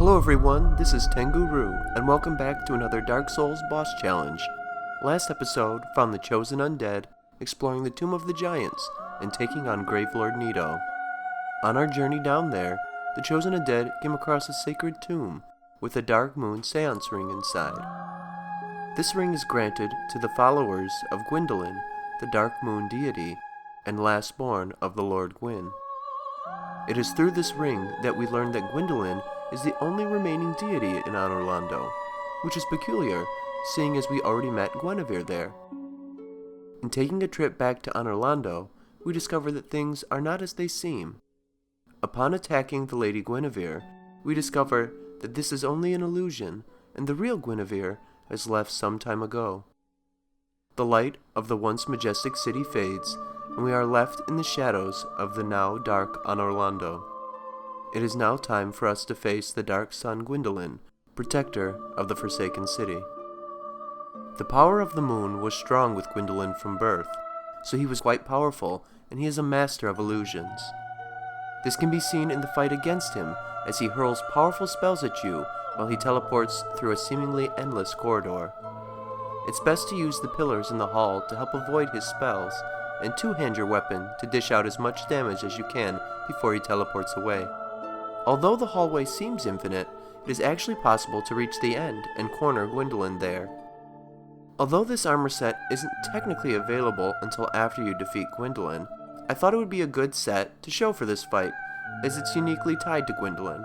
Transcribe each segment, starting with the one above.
Hello everyone, this is Tengu, and welcome back to another Dark Souls boss challenge. Last episode found the chosen undead exploring the Tomb of the Giants and taking on Gravelord Nito. On our journey down there, the chosen undead came across a sacred tomb with a dark moon seance ring inside. This ring is granted to the followers of Gwyndolin, the dark moon deity, and last-born of the Lord Gwyn. It is through this ring that we learn that Gwyndolin is the only remaining deity in Orlando, which is peculiar, seeing as we already met Guinevere there. In taking a trip back to Orlando, we discover that things are not as they seem. Upon attacking the Lady Guinevere, we discover that this is only an illusion, and the real Guinevere has left some time ago. The light of the once majestic city fades, and we are left in the shadows of the now dark Orlando. It is now time for us to face the Dark Sun Gwyndolin, protector of the Forsaken City. The power of the moon was strong with Gwyndolin from birth, so he was quite powerful, and he is a master of illusions. This can be seen in the fight against him, as he hurls powerful spells at you while he teleports through a seemingly endless corridor. It's best to use the pillars in the hall to help avoid his spells, and two-hand your weapon to dish out as much damage as you can before he teleports away. Although the hallway seems infinite, it is actually possible to reach the end and corner Gwyndolin there. Although this armor set isn't technically available until after you defeat Gwyndolin, I thought it would be a good set to show for this fight, as it's uniquely tied to Gwyndolin.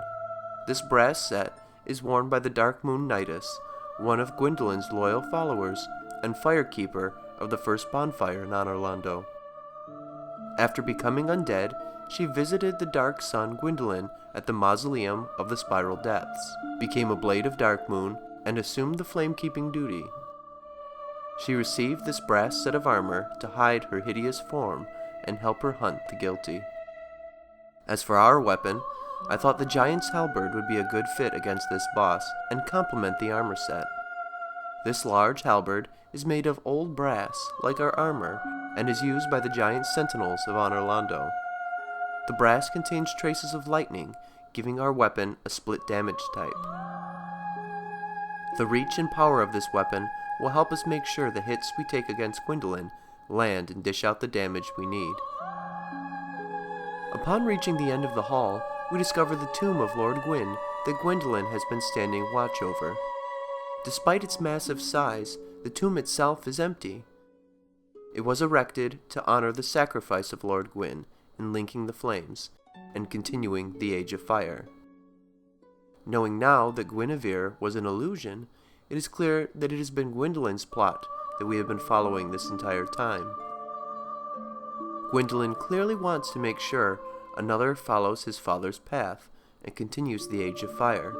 This brass set is worn by the Dark Moon Nidus, one of Gwyndolin's loyal followers and firekeeper of the first bonfire in Orlando. After becoming undead, she visited the Dark Sun Gwyndolin at the Mausoleum of the Spiral Depths, became a Blade of Dark Moon, and assumed the flame-keeping duty. She received this brass set of armor to hide her hideous form and help her hunt the guilty. As for our weapon, I thought the Giant's Halberd would be a good fit against this boss and complement the armor set. This large halberd is made of old brass, like our armor, and is used by the giant sentinels of Orlando. The brass contains traces of lightning, giving our weapon a split damage type. The reach and power of this weapon will help us make sure the hits we take against Gwyndolin land and dish out the damage we need. Upon reaching the end of the hall, we discover the tomb of Lord Gwyn that Gwyndolin has been standing watch over. Despite its massive size, the tomb itself is empty. It was erected to honor the sacrifice of Lord Gwyn in linking the flames and continuing the Age of Fire. Knowing now that Guinevere was an illusion, it is clear that it has been Gwyndolин's plot that we have been following this entire time. Gwyndolin clearly wants to make sure another follows his father's path and continues the Age of Fire,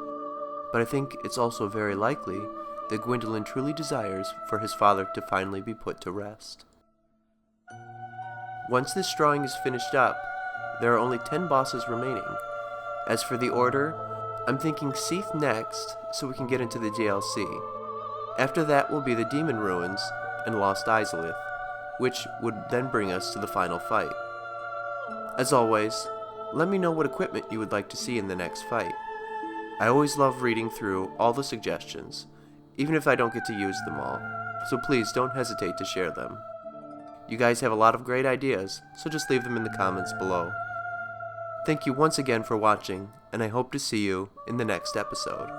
but I think it's also very likely that Gwyndolin truly desires for his father to finally be put to rest. Once this drawing is finished up, there are only 10 bosses remaining. As for the order, I'm thinking Seath next, so we can get into the DLC. After that will be the Demon Ruins and Lost Izalith, which would then bring us to the final fight. As always, let me know what equipment you would like to see in the next fight. I always love reading through all the suggestions, even if I don't get to use them all, so please don't hesitate to share them. You guys have a lot of great ideas, so just leave them in the comments below. Thank you once again for watching, and I hope to see you in the next episode.